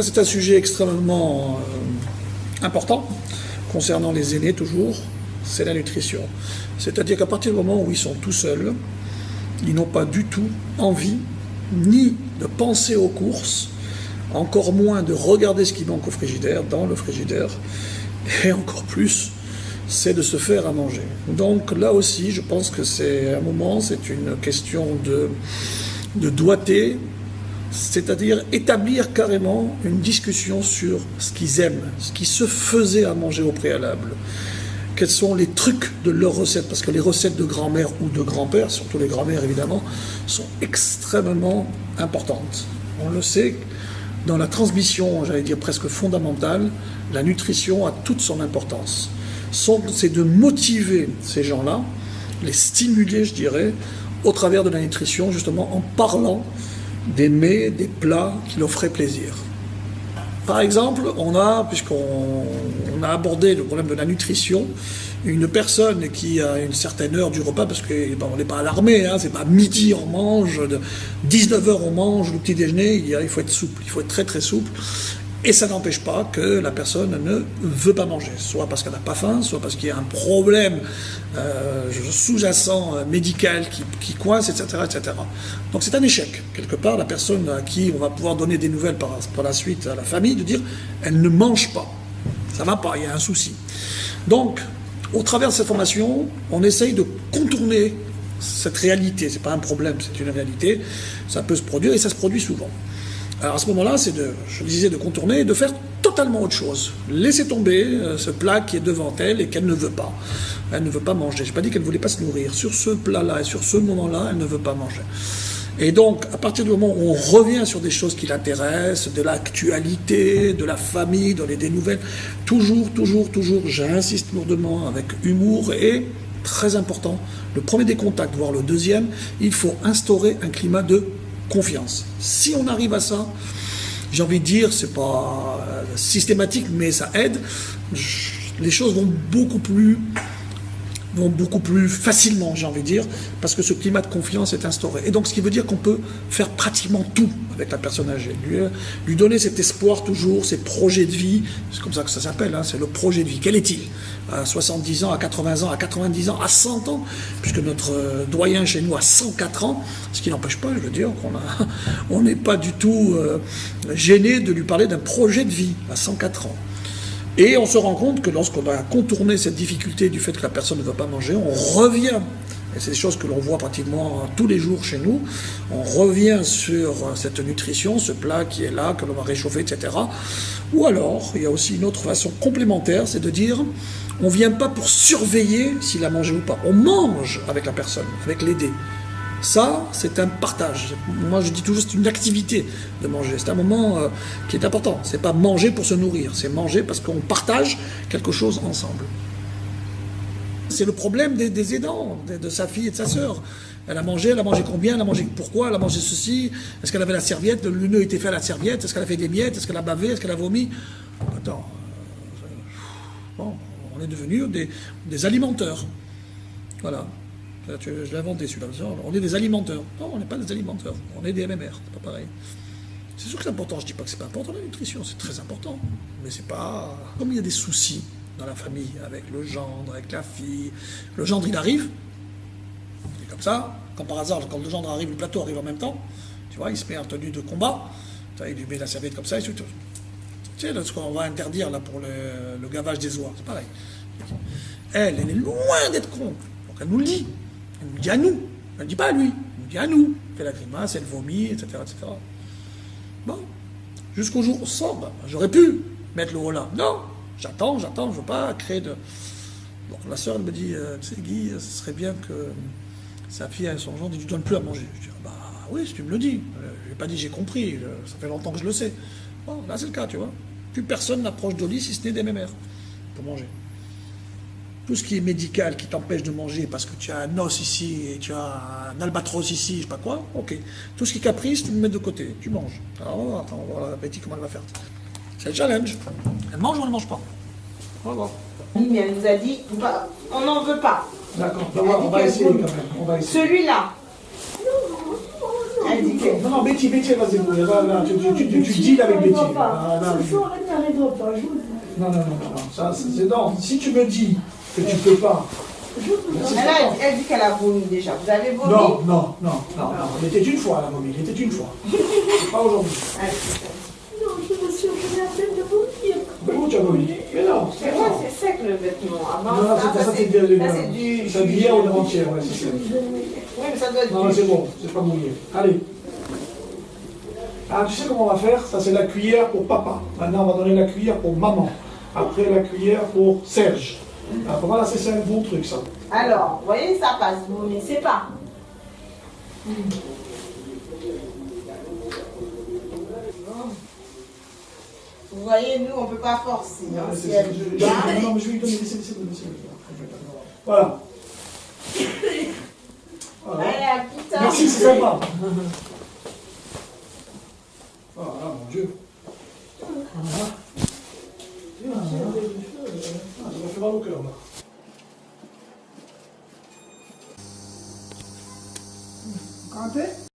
Ça, c'est un sujet extrêmement important, concernant les aînés toujours, c'est la nutrition. C'est-à-dire qu'à partir du moment où ils sont tout seuls, ils n'ont pas du tout envie ni de penser aux courses, encore moins de regarder ce qui manque au frigidaire, dans le frigidaire, et encore plus, c'est de se faire à manger. Donc là aussi, je pense que c'est un moment, c'est une question de doigté, c'est-à-dire établir carrément une discussion sur ce qu'ils aiment, ce qui se faisait à manger au préalable. Quels sont les trucs de leurs recettes, parce que les recettes de grand-mère ou de grand-père, surtout les grand-mères évidemment, sont extrêmement importantes. On le sait, dans la transmission, j'allais dire presque fondamentale, la nutrition a toute son importance. C'est de motiver ces gens-là, les stimuler, je dirais, au travers de la nutrition, justement en parlant des mets, des plats qui leur feraient plaisir. Par exemple, puisqu'on a abordé le problème de la nutrition, une personne qui a une certaine heure du repas, parce qu'on n'est pas à l'armée, hein, c'est pas midi on mange, 19h on mange, le petit déjeuner, il faut être souple, il faut être très très souple. Et ça n'empêche pas que la personne ne veut pas manger, soit parce qu'elle n'a pas faim, soit parce qu'il y a un problème sous-jacent médical qui coince, etc., etc. Donc c'est un échec. Quelque part, la personne à qui on va pouvoir donner des nouvelles par la suite à la famille, de dire elle ne mange pas. Ça ne va pas, il y a un souci. Donc, au travers de cette formation, on essaye de contourner cette réalité. Ce n'est pas un problème, c'est une réalité. Ça peut se produire et ça se produit souvent. Alors à ce moment-là, je disais, de contourner et de faire totalement autre chose. Laisser tomber ce plat qui est devant elle et qu'elle ne veut pas. Elle ne veut pas manger. Je n'ai pas dit qu'elle ne voulait pas se nourrir. Sur ce plat-là et sur ce moment-là, elle ne veut pas manger. Et donc, à partir du moment où on revient sur des choses qui l'intéressent, de l'actualité, de la famille, donner des nouvelles, toujours, j'insiste lourdement avec humour et, très important, le premier des contacts, voire le deuxième, il faut instaurer un climat de confiance. Si on arrive à ça, j'ai envie de dire, c'est pas systématique, mais ça aide, les choses vont beaucoup plus facilement, j'ai envie de dire, parce que ce climat de confiance est instauré. Et donc, ce qui veut dire qu'on peut faire pratiquement tout avec la personne âgée. Lui donner cet espoir toujours, ces projets de vie, c'est comme ça que ça s'appelle, hein, c'est le projet de vie. Quel est-il ? À 70 ans, à 80 ans, à 90 ans, à 100 ans, puisque notre doyen chez nous a 104 ans, ce qui n'empêche pas, je veux dire, on n'est pas du tout gêné de lui parler d'un projet de vie à 104 ans. Et on se rend compte que lorsqu'on a contourné cette difficulté du fait que la personne ne veut pas manger, on revient, et c'est des choses que l'on voit pratiquement tous les jours chez nous, on revient sur cette nutrition, ce plat qui est là, que l'on va réchauffer, etc. Ou alors, il y a aussi une autre façon complémentaire, c'est de dire, on ne vient pas pour surveiller s'il a mangé ou pas, on mange avec la personne, avec l'aider. Ça, c'est un partage. Moi, je dis toujours, c'est une activité de manger. C'est un moment qui est important. C'est pas manger pour se nourrir, c'est manger parce qu'on partage quelque chose ensemble. C'est le problème des aidants, de sa fille et de sa sœur. Elle a mangé combien, elle a mangé pourquoi, elle a mangé ceci, est-ce qu'elle avait la serviette, le nœud était fait à la serviette, est-ce qu'elle a fait des miettes, est-ce qu'elle a bavé, est-ce qu'elle a vomi. Attends, bon, on est devenus des alimenteurs. Voilà. Je l'ai inventé celui-là. On est des alimenteurs. Non, on n'est pas des alimenteurs. On est des MMR. C'est pas pareil. C'est sûr que c'est important. Je ne dis pas que c'est pas important la nutrition. C'est très important. Mais c'est pas. Comme il y a des soucis dans la famille avec le gendre, avec la fille. Le gendre, il arrive. Il est comme ça. Quand par hasard, quand le gendre arrive, le plateau arrive en même temps. Tu vois, il se met en tenue de combat. Il lui met la serviette comme ça. Et tout. Tu sais, ce qu'on va interdire là pour le gavage des oies. C'est pareil. Elle est loin d'être con. Donc elle nous le dit. Elle nous dit à nous. Elle ne dit pas à lui. Elle nous dit à nous. Elle fait la grimace, elle vomit, etc. etc. Bon. Jusqu'au jour où on sort, j'aurais pu mettre le haut là. Non. J'attends, je ne veux pas créer de... Bon, la sœur, elle me dit, tu sais, Guy, ce serait bien que sa fille ait son gendre, tu ne donnes plus à manger. Je dis, bah oui, si tu me le dis. Je n'ai pas dit j'ai compris, ça fait longtemps que je le sais. Bon, là, c'est le cas, tu vois. Plus personne n'approche de lit si ce n'est des mémères pour manger. Tout ce qui est médical, qui t'empêche de manger parce que tu as un os ici et tu as un albatros ici, je sais pas quoi, ok. Tout ce qui est caprice, tu le mets de côté, tu manges. Alors, attends, on va voir la Betty comment elle va faire. C'est le challenge. Elle mange ou elle ne mange pas? On va voir. Oui, mais elle nous a dit, on n'en veut pas. D'accord, on va essayer quand même. Celui-là. Elle elle dit que... Non, Betty, vas-y, là, tu deals avec Betty. Ce soir, elle n'arrivera pas, je vous le dis. Non, si tu me dis que tu peux pas... Elle dit qu'elle a vomi déjà. Vous avez vomi? Non. Il était une fois, la vomi, il était une fois. C'est pas aujourd'hui. Non, je me suis occupée à peine de vomir. Mais où tu as vomi? Mais non, C'est vrai, c'est sec le vêtement. Avant, non, ça, c'est du... C'est d'hier ou d'avant-hier, ouais, c'est ça. Oui, mais ça doit être Non, mais c'est bon, c'est pas mouillé. Allez. Ah, tu sais comment on va faire? Ça, c'est la cuillère pour papa. Maintenant, on va donner la cuillère pour maman. Après, la cuillère pour Serge. Alors, voilà, c'est un bon truc, ça. Alors, vous voyez, ça passe. Vous ne laissez pas. Vous voyez, nous, on ne peut pas forcer. Hein, si elle... Non, mais je vais lui donner, laissez. Voilà. Allez, à plus tard. Merci, c'est sympa. Voilà, mon Dieu. Voilà. Ça m'a fait mal au cœur, là. Quand